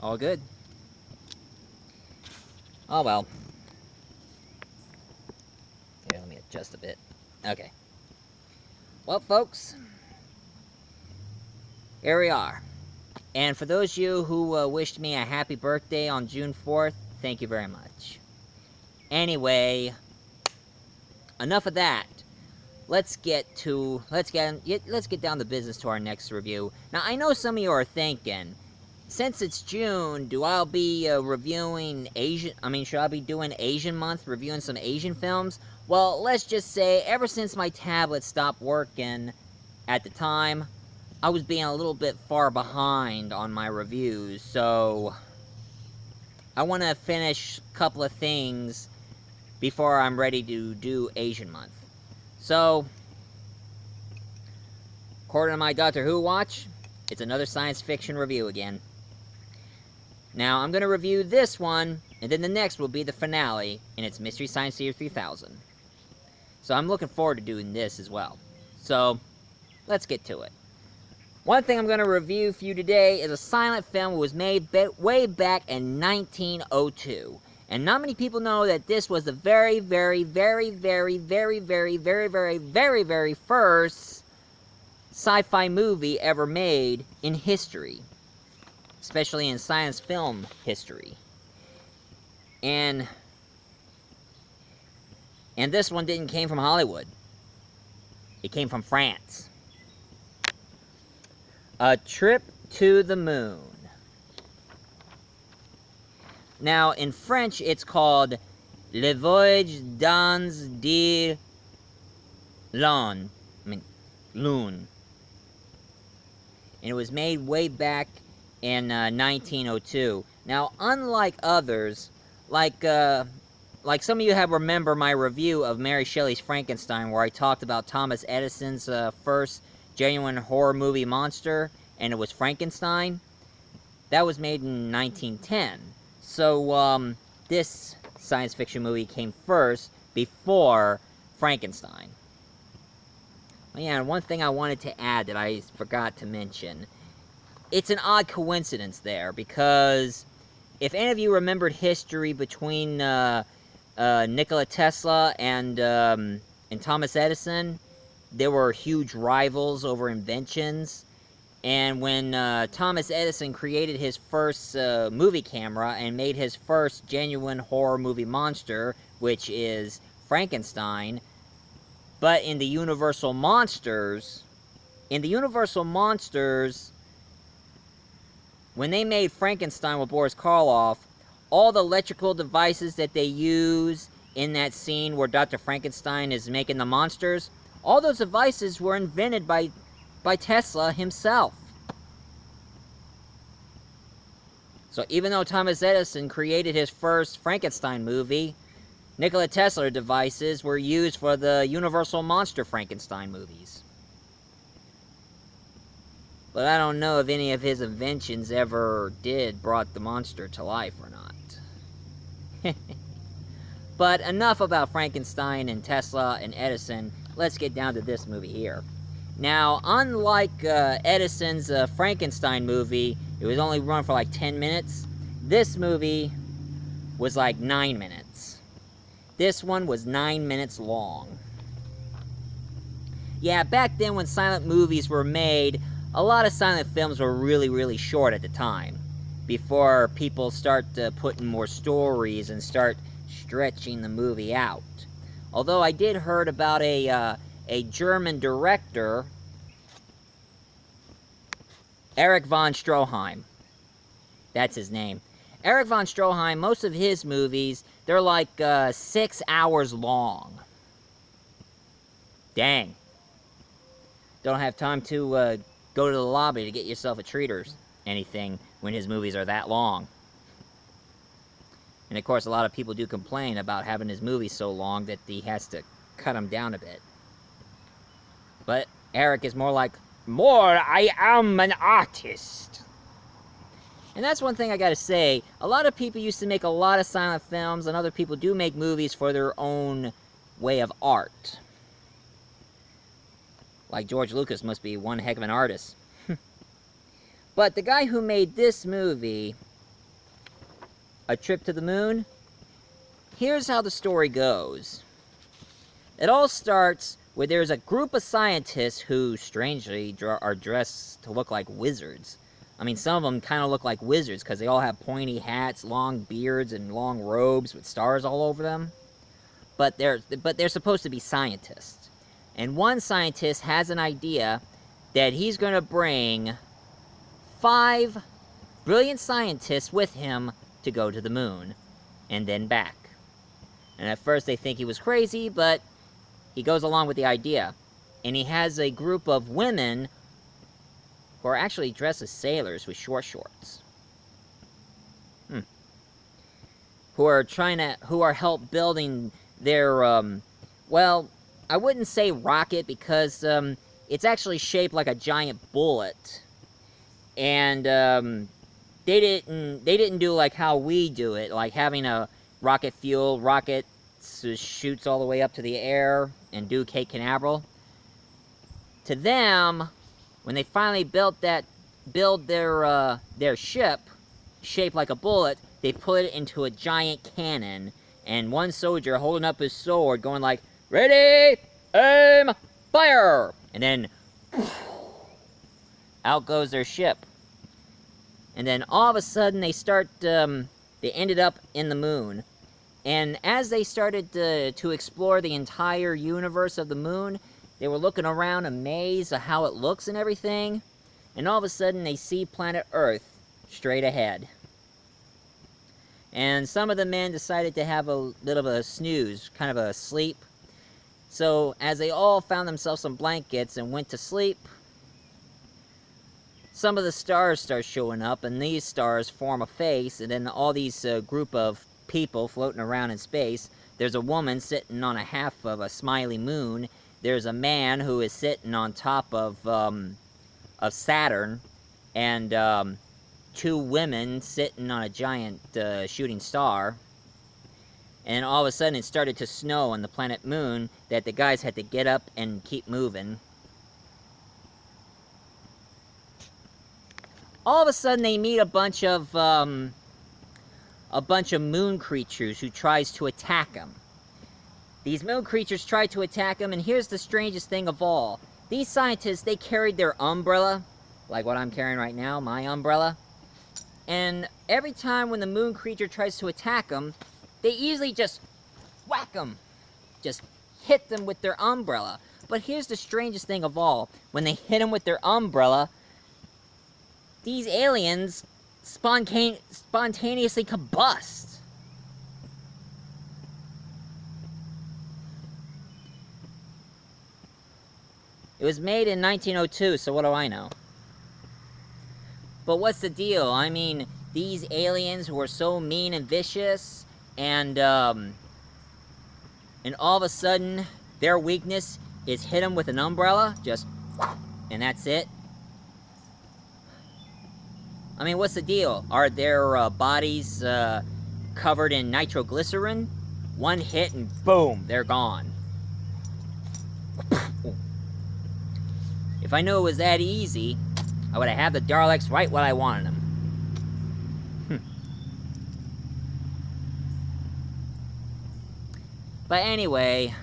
All good. Oh well. Here, let me adjust a bit. Okay. Well, folks, here we are. And for those of you who wished me a happy birthday on June 4th, thank you very much. Anyway, enough of that. Let's get down to business to our next review. Now, I know some of you are thinking, since it's June, should I be doing Asian month, reviewing some Asian films? Well, let's just say, ever since my tablet stopped working at the time, I was being a little bit far behind on my reviews, so I want to finish a couple of things before I'm ready to do Asian month. So, according to my Doctor Who watch, it's another science fiction review again. Now, I'm going to review this one, and then the next will be the finale, and it's Mystery Science Theater 3000. So I'm looking forward to doing this as well. So, let's get to it. One thing I'm going to review for you today is a silent film that was made way back in 1902. And not many people know that this was the very first sci-fi movie ever made in history. Especially in science film history. And this one didn't came from Hollywood. It came from France. A Trip to the Moon. Now, in French, it's called Le Voyage dans de Lune. Lune. And it was made way back in 1902. Now, unlike others, like some of you have remember my review of Mary Shelley's Frankenstein, where I talked about Thomas Edison's first genuine horror movie monster, and it was Frankenstein. That was made in 1910. So, this science fiction movie came first, before Frankenstein. Oh, yeah, and one thing I wanted to add that I forgot to mention. It's an odd coincidence there, because if any of you remembered history between Nikola Tesla and Thomas Edison, there were huge rivals over inventions. And when Thomas Edison created his first movie camera and made his first genuine horror movie monster, which is Frankenstein, but in the Universal Monsters, when they made Frankenstein with Boris Karloff, all the electrical devices that they use in that scene where Dr. Frankenstein is making the monsters, all those devices were invented by Tesla himself. So even though Thomas Edison created his first Frankenstein movie, Nikola Tesla devices were used for the Universal Monster Frankenstein movies. But I don't know if any of his inventions ever brought the monster to life or not. But enough about Frankenstein and Tesla and Edison. Let's get down to this movie here. Now, unlike Edison's Frankenstein movie, it was only run for like 10 minutes. This movie was like 9 minutes. This one was 9 minutes long. Yeah, back then when silent movies were made, a lot of silent films were really short at the time. Before people start putting more stories and start stretching the movie out. Although I did heard about a German director, Erich von Stroheim. That's his name. Erich von Stroheim, most of his movies, they're like 6 hours long. Dang. Don't have time to go to the lobby to get yourself a treat or anything when his movies are that long. And of course, a lot of people do complain about having his movies so long that he has to cut them down a bit. But Eric is more like, I am an artist. And that's one thing I gotta say. A lot of people used to make a lot of silent films, and other people do make movies for their own way of art. Like George Lucas must be one heck of an artist. But the guy who made this movie, a trip to the moon? Here's how the story goes. It all starts where there's a group of scientists who, strangely, are dressed to look like wizards. I mean, some of them kind of look like wizards because they all have pointy hats, long beards, and long robes with stars all over them. But they're supposed to be scientists. And one scientist has an idea that he's going to bring 5 brilliant scientists with him to go to the moon, and then back. And at first they think he was crazy, but he goes along with the idea. And he has a group of women who are actually dressed as sailors with short shorts. Who are help building their, well, I wouldn't say rocket because, it's actually shaped like a giant bullet. And, they didn't do like how we do it, like having a rocket fuel, rocket shoots all the way up to the air and do Cape Canaveral. To them, when they finally build their ship shaped like a bullet, they put it into a giant cannon, and one soldier holding up his sword going like, "Ready, aim, fire!" And then out goes their ship. And then all of a sudden they ended up in the moon. And as they started to explore the entire universe of the moon, they were looking around amazed at how it looks and everything. And all of a sudden they see planet Earth straight ahead. And some of the men decided to have a little of a snooze, kind of a sleep. So as they all found themselves some blankets and went to sleep, some of the stars start showing up, and these stars form a face, and then all these group of people floating around in space. There's a woman sitting on a half of a smiley moon. There's a man who is sitting on top of Saturn, and 2 women sitting on a giant shooting star. And all of a sudden it started to snow on the planet Moon that the guys had to get up and keep moving. All of a sudden they meet a bunch of moon creatures who tries to attack them. These moon creatures try to attack them, and here's the strangest thing of all. These scientists, they carried their umbrella, like what I'm carrying right now, my umbrella. And every time when the moon creature tries to attack them, they easily just whack them. Just hit them with their umbrella. But here's the strangest thing of all. When they hit them with their umbrella, these aliens spontaneously combust. It was made in 1902, so what do I know? But what's the deal? I mean, these aliens who are so mean and vicious, and all of a sudden, their weakness is hit them with an umbrella, just, and that's it. I mean, what's the deal? Are their bodies covered in nitroglycerin? One hit and boom, they're gone. If I knew it was that easy, I would have had the Daleks right where I wanted them. But anyway,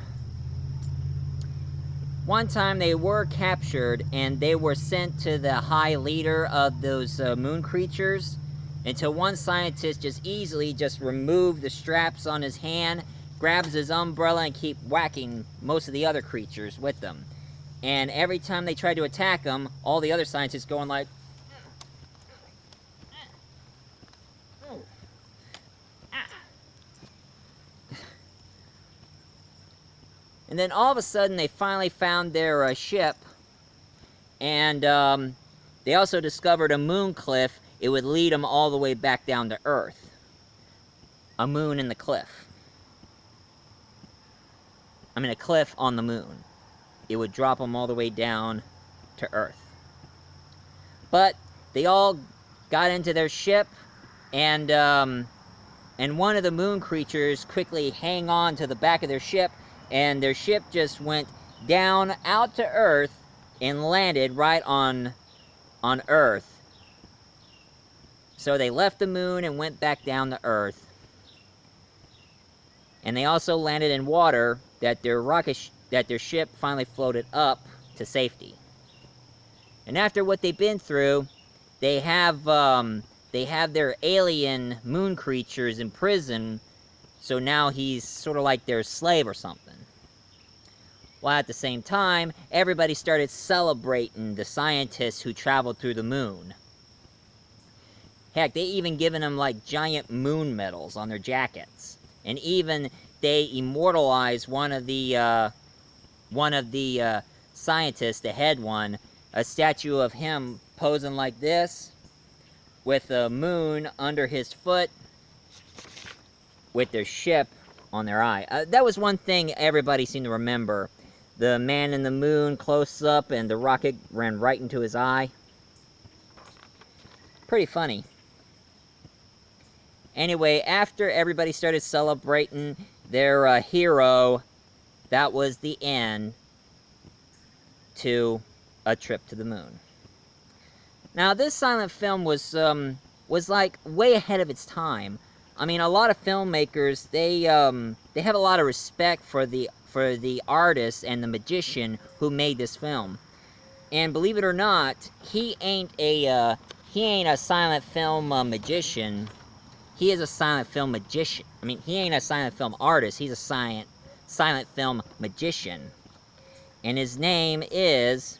one time they were captured and they were sent to the high leader of those moon creatures, until one scientist just easily removed the straps on his hand, grabs his umbrella, and keep whacking most of the other creatures with them. And every time they tried to attack him, all the other scientists going like, and then all of a sudden they finally found their ship, and they also discovered a moon cliff. It would lead them all the way back down to Earth. A moon in the cliff. I mean, a cliff on the moon. It would drop them all the way down to Earth. But they all got into their ship, and one of the moon creatures quickly hang on to the back of their ship, and their ship just went down out to Earth and landed right on Earth. So they left the moon and went back down to Earth. And they also landed in water that their ship finally floated up to safety. And after what they've been through, they have their alien moon creatures in prison. So now he's sort of like their slave or something. While at the same time, everybody started celebrating the scientists who traveled through the moon. Heck, they even given them like giant moon medals on their jackets. And even they immortalized one of the scientists, the head one, a statue of him posing like this, with a moon under his foot, with their ship on their eye. That was one thing everybody seemed to remember. The man in the moon close up and the rocket ran right into his eye. Pretty funny. Anyway, after everybody started celebrating their hero, that was the end to a trip to the moon. Now, this silent film was like way ahead of its time. I mean, a lot of filmmakers, they have a lot of respect for the artist and the magician who made this film. And believe it or not, he ain't a silent film magician. He is a silent film magician. I mean, he ain't a silent film artist. He's a silent film magician. And his name is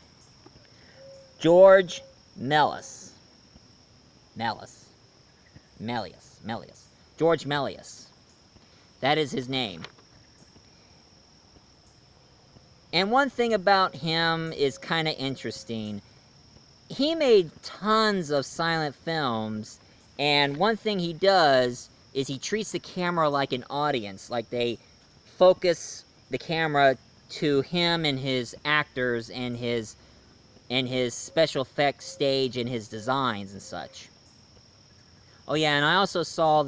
Georges Melies. Melies. Georges Melies. That is his name. And one thing about him is kind of interesting. He made tons of silent films, and one thing he does is he treats the camera like an audience. Like they focus the camera to him and his actors and his special effects stage and his designs and such. Oh yeah, and I also saw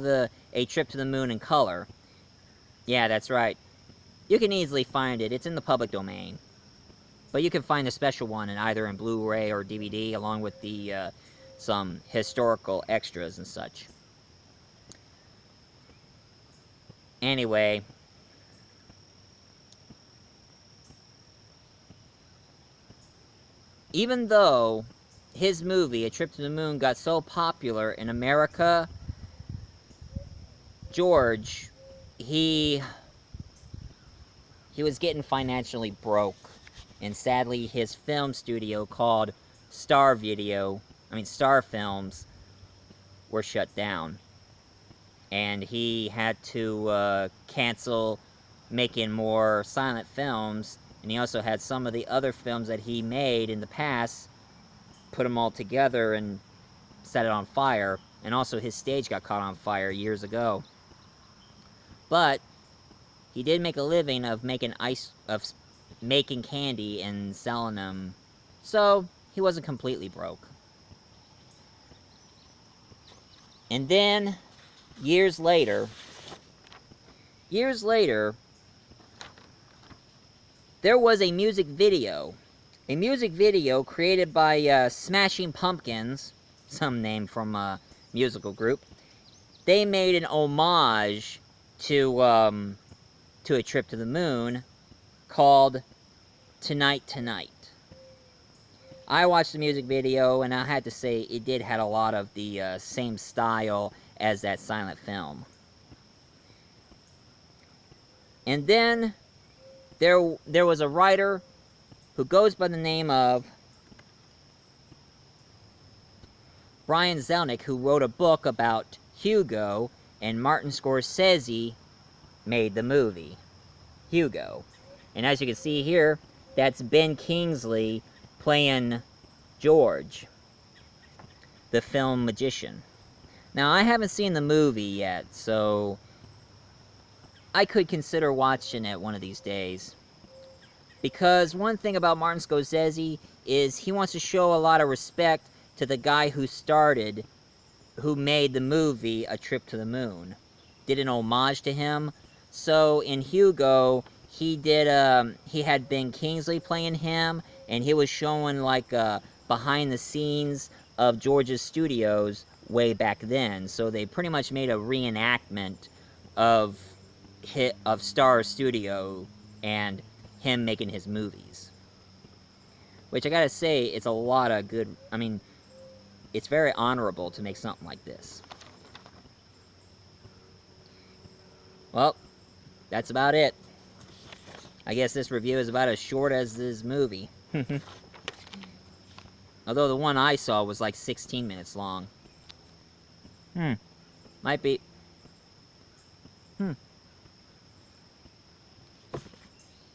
A Trip to the Moon in color. Yeah, that's right. You can easily find it. It's in the public domain. But you can find the special one either in Blu-ray or DVD, along with the some historical extras and such. Anyway, even though his movie, A Trip to the Moon, got so popular in America, George, he was getting financially broke. And sadly, his film studio called Star Films were shut down. And he had to cancel making more silent films. And he also had some of the other films that he made in the past, put them all together and set it on fire. And also his stage got caught on fire years ago. But he did make a living of making candy and selling them, so he wasn't completely broke. And then, years later, there was a music video created by Smashing Pumpkins, some name from a musical group. They made an homage to A Trip to the Moon called Tonight Tonight. I watched the music video, and I had to say it did have a lot of the same style as that silent film. And then there was a writer who goes by the name of Brian Zelnick, who wrote a book about Hugo, and Martin Scorsese made the movie Hugo. And as you can see here, that's Ben Kingsley playing George, the film magician. Now, I haven't seen the movie yet, so I could consider watching it one of these days. Because one thing about Martin Scorsese is he wants to show a lot of respect to the guy who made the movie A Trip to the Moon. Did an homage to him. So in Hugo, he had Ben Kingsley playing him, and he was showing like behind the scenes of George's studios way back then. So they pretty much made a reenactment of Star Studio and him making his movies. Which I gotta say, it's a lot of good. I mean, it's very honorable to make something like this. Well, that's about it. I guess this review is about as short as this movie. Although the one I saw was like 16 minutes long. Might be.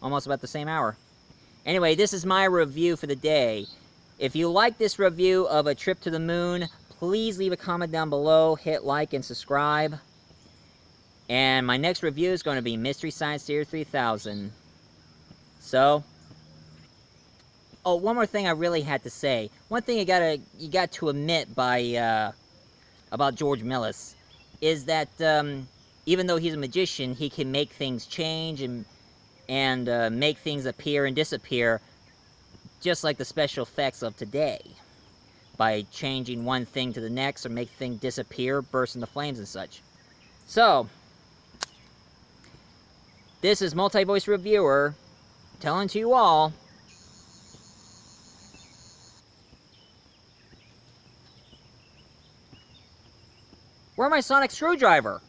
Almost about the same hour. Anyway, this is my review for the day. If you like this review of A Trip to the Moon, please leave a comment down below, hit like and subscribe. And my next review is going to be Mystery Science Theater 3000. So, oh, one more thing I really had to say. One thing you got to admit by about Georges Melies is that even though he's a magician, he can make things change and make things appear and disappear, just like the special effects of today, by changing one thing to the next or make things disappear, burst into flames and such. So, this is Multi-Voice Reviewer telling to you all, where's my sonic screwdriver?